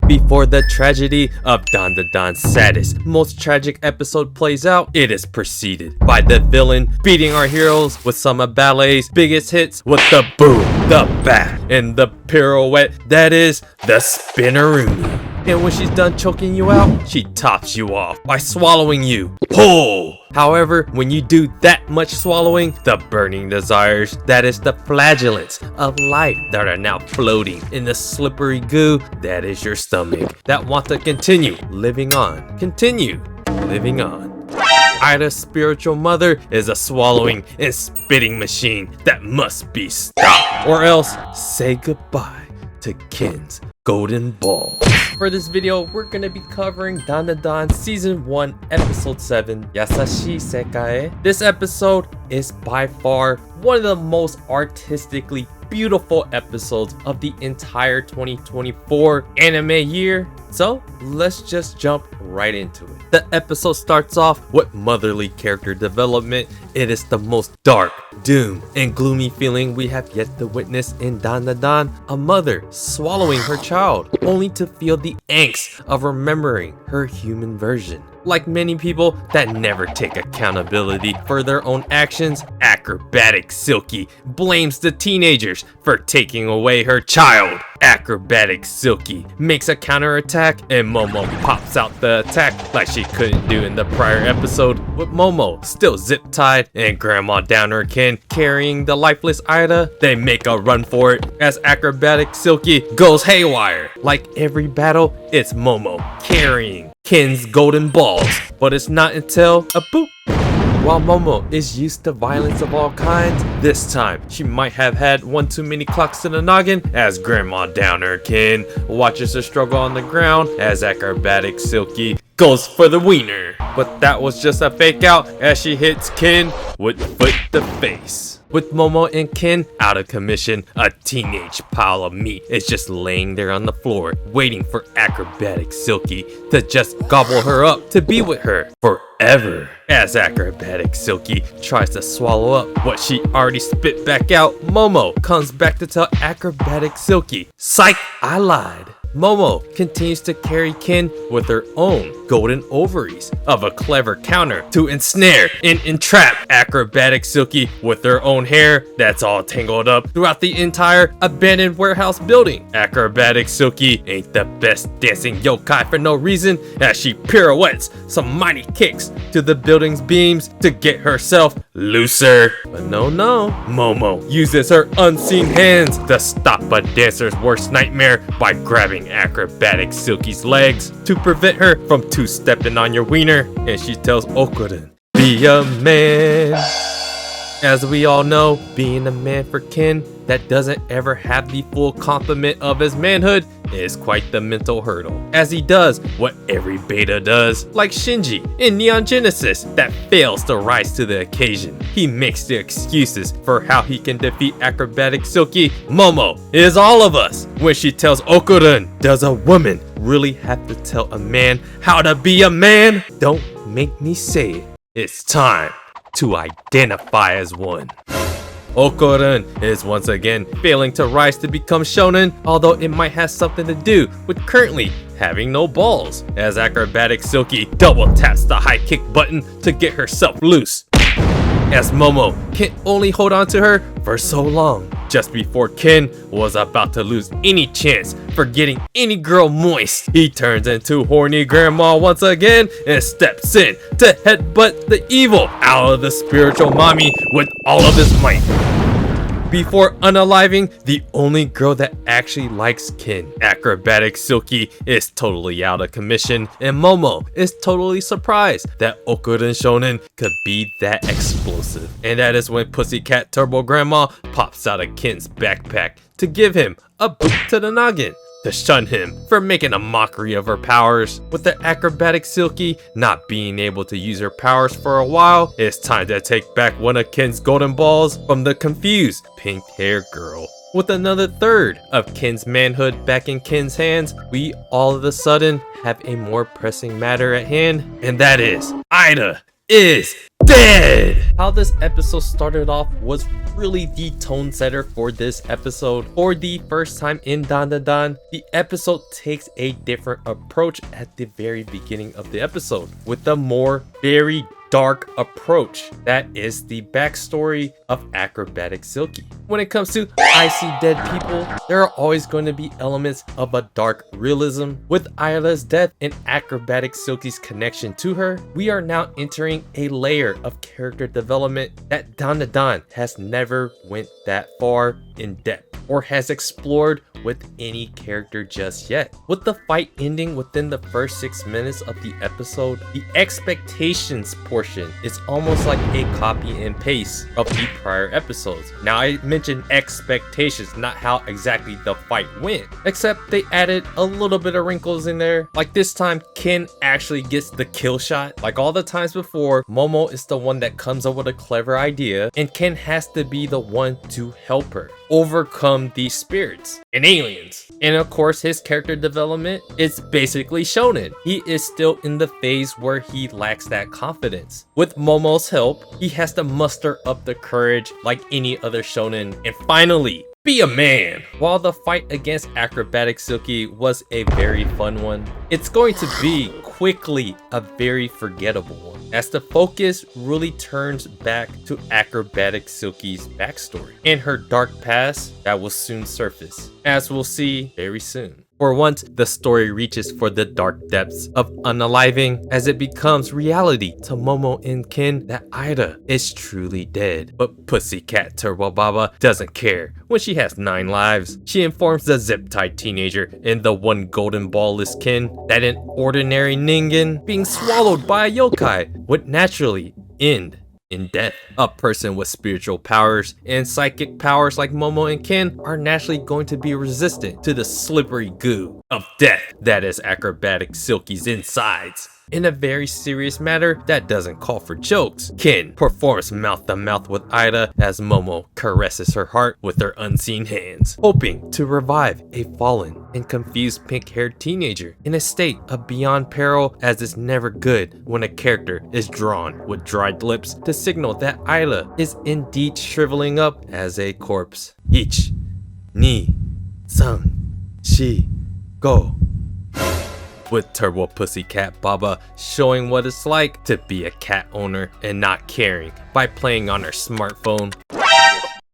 Before the tragedy of Dan Da Dan's saddest, most tragic episode plays out, it is preceded by the villain beating our heroes with some of ballet's biggest hits with the boom, the bat, and the pirouette that is the spinneroonie. And when she's done choking you out, she tops you off by swallowing you whole. However, when you do that much swallowing, the burning desires, that is the flagellants of life that are now floating in the slippery goo, that is your stomach, that want to continue living on. Continue living on. Ida's spiritual mother is a swallowing and spitting machine that must be stopped, or else say goodbye to Ken's golden ball. For this video, we're gonna be covering Dan Da Dan Season 1, Episode 7, Yasashi Sekai. This episode is by far one of the most artistically beautiful episodes of the entire 2024 anime year. So let's just jump right into it. The episode starts off with motherly character development. It is the most dark, doom, and gloomy feeling we have yet to witness in Dan Da Dan. A mother swallowing her child, only to feel the angst of remembering her human version. Like many people that never take accountability for their own actions, acrobatic Silky blames the teenagers for taking away her child. Acrobatic Silky makes a counterattack and Momo pops out the attack like she couldn't do in the prior episode, with Momo still zip-tied and Grandma Downer Ken carrying the lifeless Ida. They make a run for it as Acrobatic Silky goes haywire. Like every battle, it's Momo carrying Ken's golden balls, but it's not until a boop. While Momo is used to violence of all kinds, this time she might have had one too many clocks to the noggin as Grandma Downer Ken watches her struggle on the ground as Acrobatic Silky goes for the wiener. But that was just a fake out as she hits Ken with foot to face. With Momo and Ken out of commission, a teenage pile of meat is just laying there on the floor, waiting for Acrobatic Silky to just gobble her up to be with her forever. As Acrobatic Silky tries to swallow up what she already spit back out, Momo comes back to tell Acrobatic Silky, "Psych, I lied." Momo continues to carry Ken with her own golden ovaries of a clever counter to ensnare and entrap Acrobatic Silky with her own hair that's all tangled up throughout the entire abandoned warehouse building. Acrobatic Silky ain't the best dancing yokai for no reason as she pirouettes some mighty kicks to the building's beams to get herself looser. But no, Momo uses her unseen hands to stop a dancer's worst nightmare by grabbing Acrobatic Silky's legs to prevent her from two-stepping on your wiener, and she tells Okurin, "Be a man." As we all know, being a man for Ken that doesn't ever have the full complement of his manhood is quite the mental hurdle, as he does what every beta does, like Shinji in Neon Genesis that fails to rise to the occasion. He makes the excuses for how he can defeat Acrobatic Silky. Momo is all of us when she tells Okurin, "Does a woman really have to tell a man how to be a man? Don't make me say it. It's time to identify as one." Okurin is once again failing to rise to become shonen, although it might have something to do with currently having no balls, as Acrobatic Silky double taps the high kick button to get herself loose, as Momo can only hold on to her for so long. Just before Ken was about to lose any chance for getting any girl moist, he turns into horny grandma once again and steps in to headbutt the evil out of the spiritual mommy with all of his might, before unaliving the only girl that actually likes Ken. Acrobatic Silky is totally out of commission, and Momo is totally surprised that Okurin Shonen could be that explosive. And that is when Pussycat Turbo Grandma pops out of Ken's backpack to give him a boot to the noggin, to shun him for making a mockery of her powers. With the Acrobatic Silky not being able to use her powers for a while, it's time to take back one of Ken's golden balls from the confused pink-haired girl. With another third of Ken's manhood back in Ken's hands, we all of a sudden have a more pressing matter at hand, and that is Ida is dead! How this episode started off was really the tone setter for this episode. For the first time in Dan Da Dan, the episode takes a different approach at the very beginning of the episode with a more very dark approach. That is the backstory of acrobatic Silky. When it comes to I See Dead People, there are always going to be elements of a dark realism. With Ayla's death and acrobatic Silky's connection to her, we are now entering a layer of character development that Dan Da Dan has never went that far in depth or has explored with any character just yet. With the fight ending within the first 6 minutes of the episode, the expectations portion is almost like a copy and paste of the prior episodes. Now I mentioned expectations, not how exactly the fight went, except they added a little bit of wrinkles in there. Like this time, Ken actually gets the kill shot. Like all the times before, Momo is the one that comes up with a clever idea, and Ken has to be the one to help her overcome these spirits and aliens. And of course, his character development is basically shonen. He is still in the phase where he lacks that confidence. With Momo's help, he has to muster up the courage like any other shonen and finally be a man. While the fight against acrobatic Silky was a very fun one, it's going to be quickly a very forgettable one, as the focus really turns back to acrobatic Silky's backstory and her dark past that will soon surface, as we'll see very soon. For once, the story reaches for the dark depths of unaliving as it becomes reality to Momo and Ken that Ida is truly dead. But Pussycat Turbo Baba doesn't care. When she has 9 lives, she informs the zip-tied teenager and the one golden ballless Ken that an ordinary ningen being swallowed by a yokai would naturally end in death. A person with spiritual powers and psychic powers like Momo and Ken are naturally going to be resistant to the slippery goo of death that is acrobatic Silky's insides. In a very serious matter that doesn't call for jokes, Ken performs mouth-to-mouth with Ida as Momo caresses her heart with her unseen hands, hoping to revive a fallen and confused pink-haired teenager in a state of beyond peril, as it's never good when a character is drawn with dried lips to signal that Ida is indeed shriveling up as a corpse. Ich, ni, san, shi, go. With Turbo Pussycat Baba showing what it's like to be a cat owner and not caring by playing on her smartphone.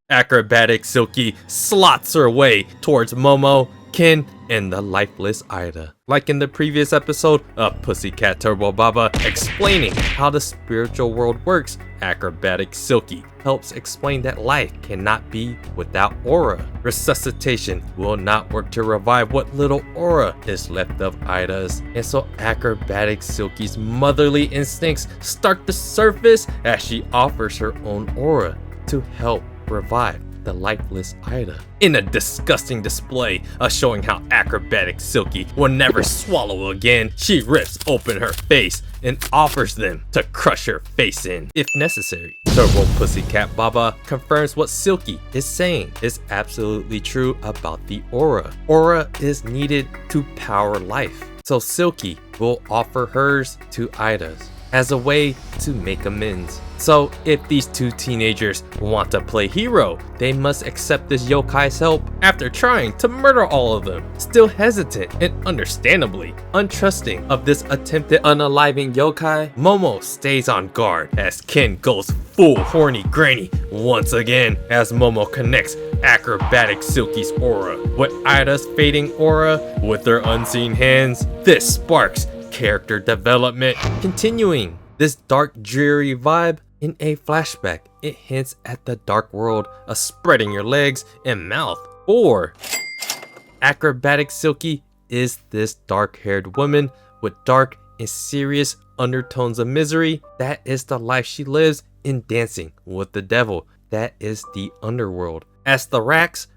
Acrobatic Silky slots her way towards Momo, Ken, and the lifeless Ida. Like in the previous episode of Pussycat Turbo Baba explaining how the spiritual world works, acrobatic Silky helps explain that life cannot be without aura. Resuscitation will not work to revive what little aura is left of Ida's, and so acrobatic Silky's motherly instincts start to surface as she offers her own aura to help revive the lifeless Ida. In a disgusting display of showing how acrobatic Silky will never swallow again, she rips open her face and offers them to crush her face in, if necessary. Turbo Pussycat Baba confirms what Silky is saying is absolutely true about the aura. Aura is needed to power life, so Silky will offer hers to Ida's as a way to make amends. So if these two teenagers want to play hero, they must accept this yokai's help after trying to murder all of them. Still hesitant and understandably untrusting of this attempted unaliving yokai, Momo stays on guard as Ken goes full horny granny once again as Momo connects acrobatic Silky's aura with Ida's fading aura with her unseen hands. This sparks character development, continuing this dark dreary vibe. In a flashback, it hints at the dark world of spreading your legs and mouth. Or acrobatic Silky is this dark-haired woman with dark and serious undertones of misery. That is the life she lives in dancing with the devil. That is the underworld. As the racks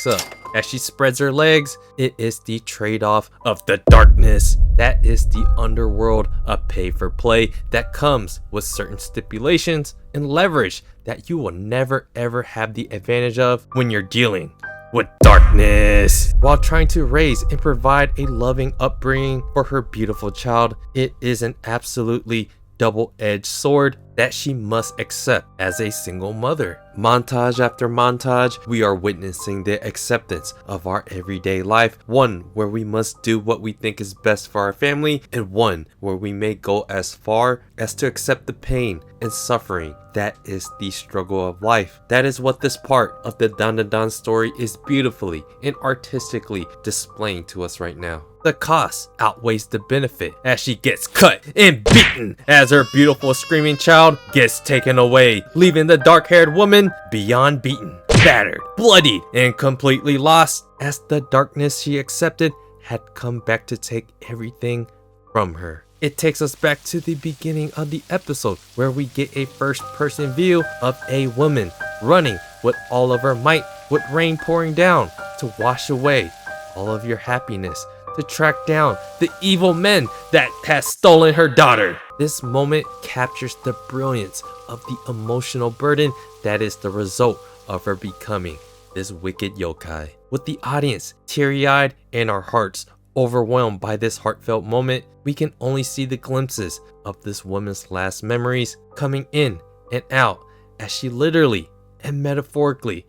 up. As she spreads her legs, it is the trade-off of the darkness. That is the underworld of pay for play that comes with certain stipulations and leverage that you will never ever have the advantage of when you're dealing with darkness. While trying to raise and provide a loving upbringing for her beautiful child, it is an absolutely double-edged sword that she must accept as a single mother. Montage after montage, we are witnessing the acceptance of our everyday life, one where we must do what we think is best for our family, and one where we may go as far as to accept the pain and suffering that is the struggle of life. That is what this part of the Dan Dan Dan story is beautifully and artistically displaying to us right now. The cost outweighs the benefit as she gets cut and beaten as her beautiful screaming child gets taken away, leaving the dark-haired woman beyond beaten, battered, bloodied, and completely lost as the darkness she accepted had come back to take everything from her. It takes us back to the beginning of the episode where we get a first-person view of a woman running with all of her might, with rain pouring down to wash away all of your happiness, to track down the evil men that has stolen her daughter. This moment captures the brilliance of the emotional burden that is the result of her becoming this wicked yokai. With the audience teary-eyed and our hearts overwhelmed by this heartfelt moment, we can only see the glimpses of this woman's last memories coming in and out as she literally and metaphorically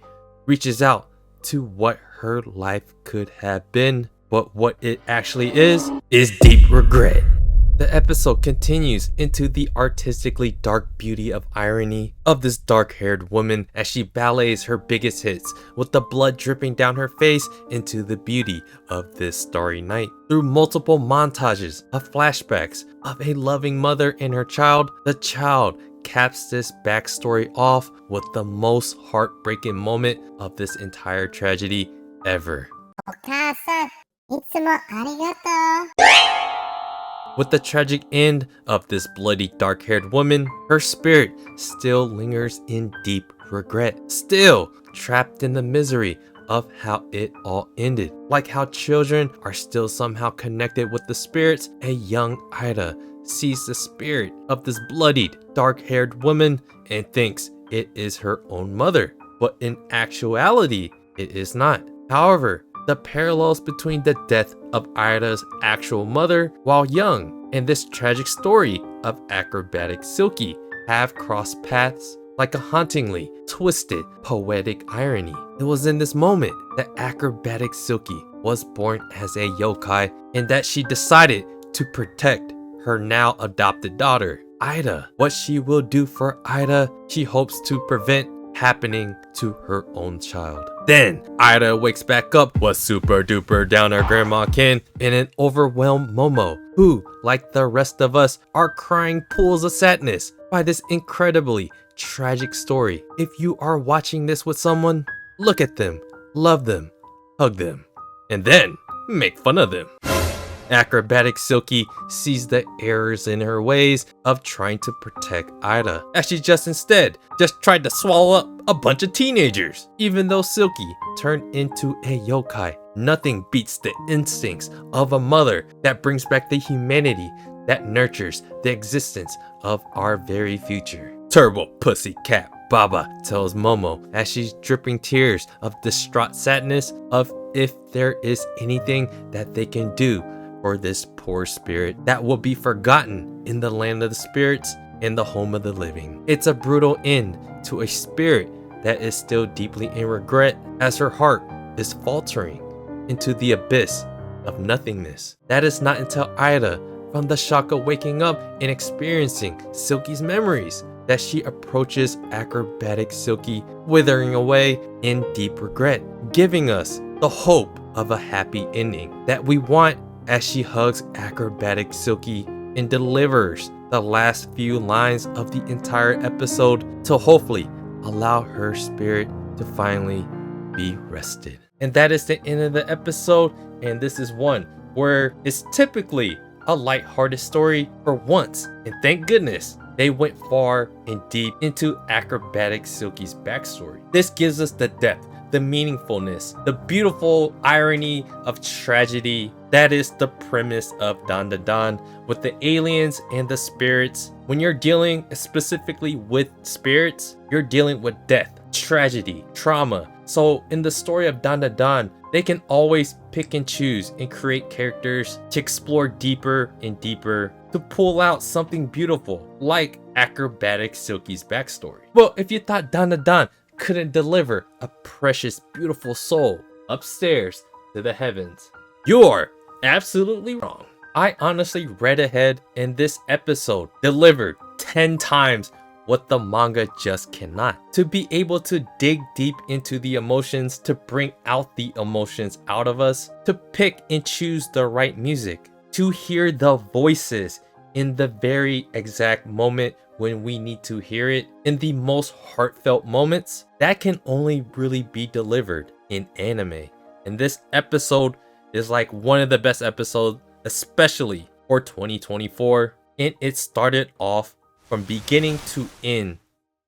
reaches out to what her life could have been. But what it actually is deep regret. The episode continues into the artistically dark beauty of irony of this dark-haired woman as she ballets her biggest hits with the blood dripping down her face into the beauty of this starry night. Through multiple montages of flashbacks of a loving mother and her child, the child caps this backstory off with the most heartbreaking moment of this entire tragedy ever. お母さん、いつもありがとう。 With the tragic end of this bloody dark-haired woman, her spirit still lingers in deep regret, still trapped in the misery of how it all ended. Like how children are still somehow connected with the spirits, a young Ida sees the spirit of this bloodied, dark-haired woman and thinks it is her own mother. But in actuality, it is not. However, the parallels between the death of Ida's actual mother while young and this tragic story of acrobatic Silky have crossed paths like a hauntingly twisted poetic irony. It was in this moment that acrobatic Silky was born as a yokai and that she decided to protect her now adopted daughter, Ida. What she will do for Ida, she hopes to prevent happening to her own child. Then Ida wakes back up with super duper downer grandma Ken and an overwhelmed Momo, who, like the rest of us, are crying pools of sadness by this incredibly tragic story. If you are watching this with someone, look at them, love them, hug them, and then make fun of them. Acrobatic Silky sees the errors in her ways of trying to protect Ida, as she instead tried to swallow up a bunch of teenagers. Even though Silky turned into a yokai, nothing beats the instincts of a mother that brings back the humanity that nurtures the existence of our very future. Turbo Pussycat Baba tells Momo as she's dripping tears of distraught sadness of if there is anything that they can do for this poor spirit that will be forgotten in the land of the spirits and the home of the living. It's a brutal end to a spirit that is still deeply in regret as her heart is faltering into the abyss of nothingness. That is not until Ida, from the shock of waking up and experiencing Silky's memories, that she approaches acrobatic Silky, withering away in deep regret, giving us the hope of a happy ending that we want as she hugs acrobatic Silky and delivers the last few lines of the entire episode to hopefully allow her spirit to finally be rested. And that is the end of the episode, and this is one where it's typically a light-hearted story for once, and thank goodness they went far and deep into acrobatic Silky's backstory. This gives us the depth, the meaningfulness, the beautiful irony of tragedy. That is the premise of Dan Dan Dan with the aliens and the spirits. When you're dealing specifically with spirits, you're dealing with death, tragedy, trauma. So in the story of Dan Dan Dan, they can always pick and choose and create characters to explore deeper and deeper to pull out something beautiful, like acrobatic Silky's backstory. Well, if you thought Dan Dan Dan couldn't deliver a precious, beautiful soul upstairs to the heavens, you're absolutely wrong. I honestly read ahead, and this episode delivered 10 times what the manga just cannot. To be able to dig deep into the emotions, to bring out the emotions out of us, to pick and choose the right music, to hear the voices in the very exact moment when we need to hear it, in the most heartfelt moments, that can only really be delivered in anime. And this episode is like one of the best episodes, especially for 2024, and it started off from beginning to end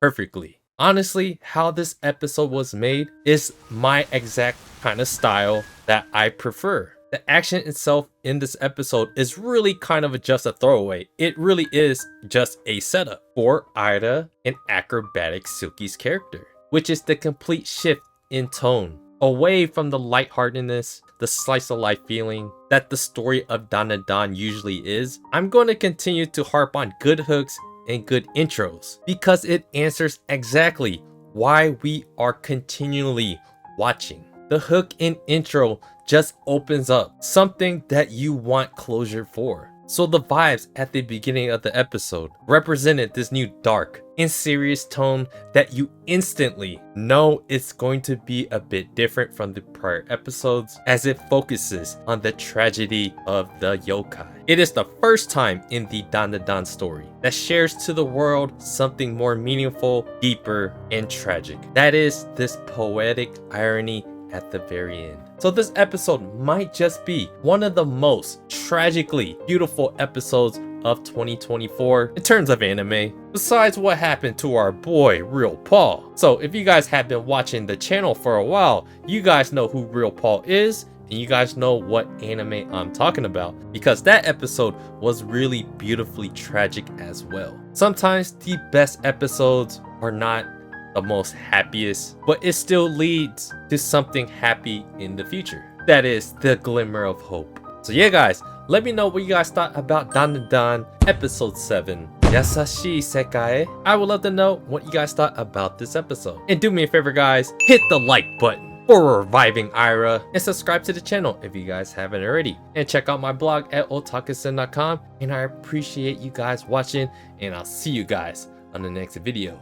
perfectly. Honestly, how this episode was made is my exact kind of style that I prefer. The action itself in this episode is really kind of just a throwaway. It really is just a setup for Ida and acrobatic Silky's character, which is the complete shift in tone, away from the lightheartedness, the slice of life feeling that the story of Dan Dan Dan usually is. I'm going to continue to harp on good hooks and good intros because it answers exactly why we are continually watching. The hook and intro just opens up something that you want closure for. So the vibes at the beginning of the episode represented this new dark and serious tone that you instantly know it's going to be a bit different from the prior episodes, as it focuses on the tragedy of the yokai. It is the first time in the Dan Dan Dan story that shares to the world something more meaningful, deeper, and tragic. That is this poetic irony at the very end. So this episode might just be one of the most tragically beautiful episodes of 2024 in terms of anime, besides what happened to our boy Real Paul. So if you guys have been watching the channel for a while, you guys know who Real Paul is, and you guys know what anime I'm talking about, because that episode was really beautifully tragic as well. Sometimes the best episodes are not the most happiest, but it still leads to something happy in the future. That is the glimmer of hope. So yeah guys, let me know what you guys thought about Dan Dan Dan episode 7, Yasashii Sekai. I would love to know what you guys thought about this episode. And do me a favor guys, hit the like button for reviving Ira, and subscribe to the channel if you guys haven't already. And check out my blog at otakusen.com, and I appreciate you guys watching, and I'll see you guys on the next video.